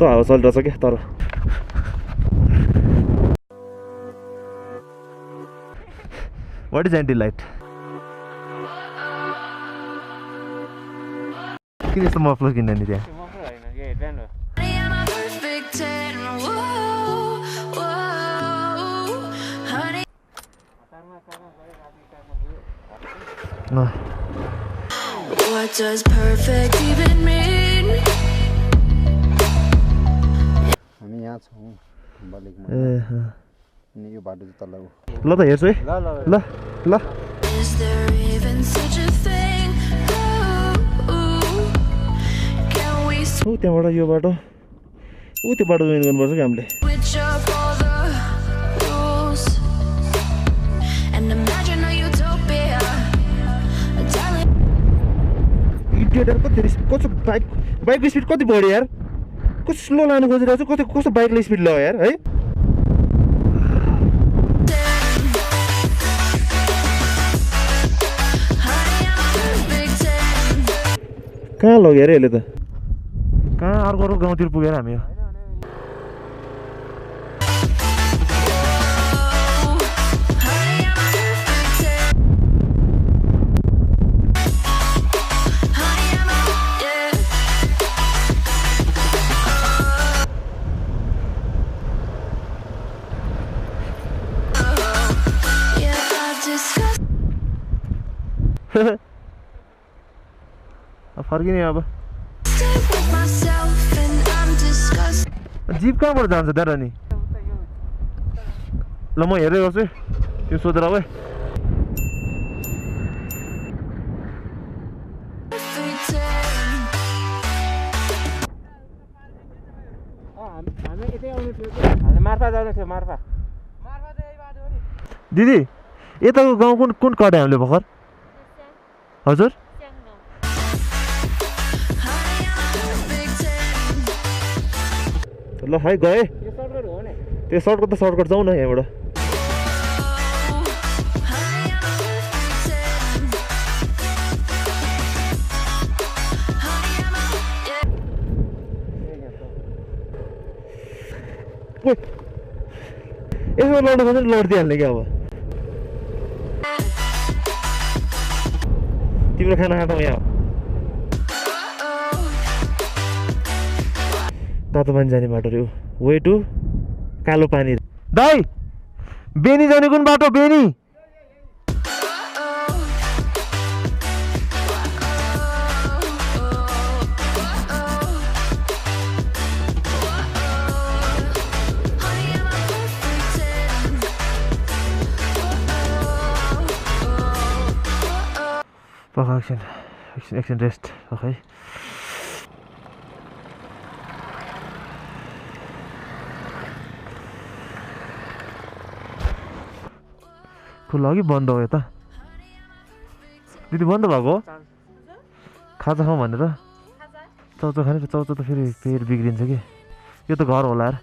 कस्तो हावा चलिरहेछ क्या तर What is anti-light? किन यस्तो मफलर किन्ने नि त्यहाँ? मफलर हैन के हेडब्यान्ड हो What does perfect even mean? हामी यहाँ छौं बलेकमा नि यो बाटो चाहिँ तल्ला ल त हेर्छु है ल ल Is there even such a thing? Can we उ त्यहाँबाट यो बाटो उ त्यो बाटो जोइन गर्नुपर्छ कि हामीले switch up all the rules and imagine a utopia? इडियटहरु कति कस्तो बाइकको स्पिड कति बढ्यो यार कस्तो स्लो लानु खोजिरहेको छु कस्तो बाइकले स्पिड ल्यायो यार है कहाँ लग्यो अरे यसले त कहाँ अर्को गाउँतिर पुगेर हामी फर्किने अब जीप कहाँबाट जान्छ दार नि ल म हेर्दै गर्छु त्यो सोधेर अब हामी यतै आउनु थियो के हामी मार्फा जानु थियो मार्फा चाहिँ यही बाटो हो नि दिदी यताको गाउँ कुन कटे हामीले भर्खर हजुर ल है गए यो सर्टकट हो नि त्यो सर्टकट जाउँ न यहाँबाट यसो लड्नु खोज्छ लडिदिइहाल्ने क्या अब तिम्रो खाना खाँदा यहाँ तातो पानी जाने बाटो रे वे टु कालो पानी दाइ बेनी जाने कुन बाटो बेनी एकछिन रेस्ट है खुल्ला हो कि बन्द हो यता दिदी बन्द भएको खाजा खाउँ भनेर चाउचाउ खाने चाउचाउ त फेरि बिग्रिन्छ कि यो त घर होला यार